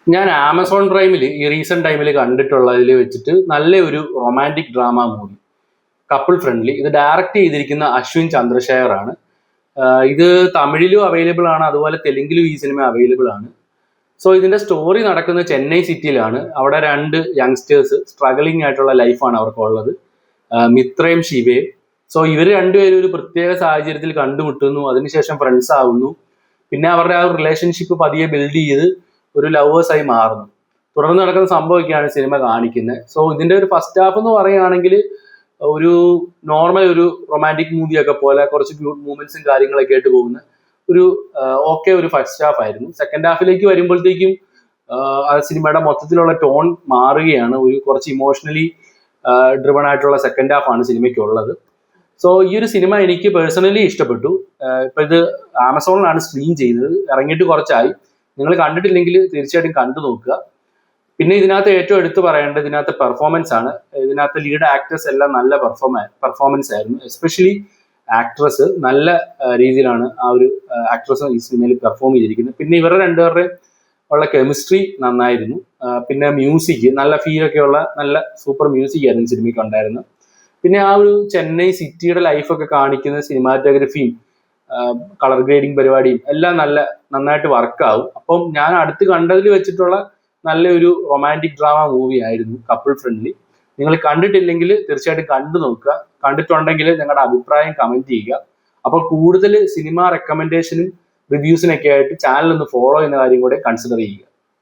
ഞാൻ ആമസോൺ പ്രൈമിൽ ഈ റീസെന്റ് ടൈമിൽ കണ്ടിട്ടുള്ളതിൽ വെച്ചിട്ട് നല്ല ഒരു romantic drama movie, couple friendly. ഇത് ഡയറക്റ്റ് ചെയ്തിരിക്കുന്ന അശ്വിൻ ചന്ദ്രശേഖർ ആണ്. ഇത് തമിഴിലും അവൈലബിൾ ആണ്, അതുപോലെ തെലുങ്കിലും ഈ സിനിമ അവൈലബിൾ ആണ്. സോ ഇതിന്റെ സ്റ്റോറി നടക്കുന്നത് ചെന്നൈ സിറ്റിയിലാണ്. അവിടെ രണ്ട് യങ്സ്റ്റേഴ്സ് സ്ട്രഗിളിംഗ് ആയിട്ടുള്ള ലൈഫാണ് അവർക്കുള്ളത്, മിത്രയും ശിവയും. സോ ഇവർ രണ്ടുപേരും ഒരു പ്രത്യേക സാഹചര്യത്തിൽ കണ്ടുമുട്ടുന്നു, അതിനുശേഷം ഫ്രണ്ട്സ് ആവുന്നു. പിന്നെ അവരുടെ ആ ഒരു റിലേഷൻഷിപ്പ് പതിയെ ബിൽഡ് ചെയ്ത് ഒരു ലവേഴ്സായി മാറുന്നു. തുടർന്ന് നടക്കുന്ന സംഭവമൊക്കെയാണ് സിനിമ കാണിക്കുന്നത്. സോ ഇതിന്റെ ഒരു ഫസ്റ്റ് ഹാഫ് എന്ന് പറയുകയാണെങ്കിൽ ഒരു നോർമൽ ഒരു റൊമാൻറ്റിക് മൂവിയൊക്കെ പോലെ കുറച്ച് ക്യൂട്ട് മൂവ്മെന്റ്സും കാര്യങ്ങളൊക്കെ ആയിട്ട് പോകുന്ന ഒരു ഒരു ഫസ്റ്റ് ഹാഫ് ആയിരുന്നു. സെക്കൻഡ് ഹാഫിലേക്ക് വരുമ്പോഴത്തേക്കും ആ സിനിമയുടെ മൊത്തത്തിലുള്ള ടോൺ മാറുകയാണ്. ഒരു കുറച്ച് ഇമോഷണലി ഡ്രിവൺ ആയിട്ടുള്ള സെക്കൻഡ് ഹാഫ് ആണ് സിനിമയ്ക്കുള്ളത്. സോ ഈ ഒരു സിനിമ എനിക്ക് പേഴ്സണലി ഇഷ്ടപ്പെട്ടു. ഇപ്പൊ ഇത് ആമസോണിലാണ് സ്ട്രീം ചെയ്തത്, ഇറങ്ങിയിട്ട് കുറച്ചായി. നിങ്ങൾ കണ്ടിട്ടില്ലെങ്കിൽ തീർച്ചയായിട്ടും കണ്ടു നോക്കുക. പിന്നെ ഇതിനകത്ത് ഏറ്റവും എടുത്തു പറയേണ്ടത് ഇതിനകത്ത് പെർഫോമൻസ് ആണ്. ഇതിനകത്ത് ലീഡ് ആക്ടേഴ്സ് എല്ലാം നല്ല പെർഫോമൻസ് ആയിരുന്നു. എസ്പെഷ്യലി ആക്ട്രസ് നല്ല രീതിയിലാണ് ആ ഒരു ആക്ട്രസ് ഈ സിനിമയിൽ പെർഫോം ചെയ്തിരിക്കുന്നത്. പിന്നെ ഇവരുടെ രണ്ടുപേരുടെ ഉള്ള കെമിസ്ട്രി നന്നായിരുന്നു. പിന്നെ മ്യൂസിക് നല്ല ഫീലൊക്കെ ഉള്ള നല്ല സൂപ്പർ മ്യൂസിക് ആയിരുന്നു സിനിമയ്ക്ക് ഉണ്ടായിരുന്നത്. പിന്നെ ആ ഒരു ചെന്നൈ സിറ്റിയുടെ ലൈഫൊക്കെ കാണിക്കുന്ന സിനിമാറ്റോഗ്രഫിയും കളർ ഗ്രേഡിങ് പരിപാടിയും എല്ലാം നന്നായിട്ട് വർക്കാവും. അപ്പം ഞാൻ അടുത്ത് കണ്ടതിൽ വെച്ചിട്ടുള്ള നല്ലൊരു റൊമാൻറ്റിക് ഡ്രാമ മൂവി ആയിരുന്നു കപ്പിൾ ഫ്രണ്ട്ലി. നിങ്ങൾ കണ്ടിട്ടില്ലെങ്കിൽ തീർച്ചയായിട്ടും കണ്ടു നോക്കുക. കണ്ടിട്ടുണ്ടെങ്കിൽ നിങ്ങളുടെ അഭിപ്രായം കമന്റ് ചെയ്യുക. അപ്പോൾ കൂടുതൽ സിനിമ റെക്കമെൻഡേഷനും റിവ്യൂസിനൊക്കെ ആയിട്ട് ചാനൽ ഒന്ന് ഫോളോ ചെയ്യുന്ന കാര്യം കൂടെ കൺസിഡർ ചെയ്യുക.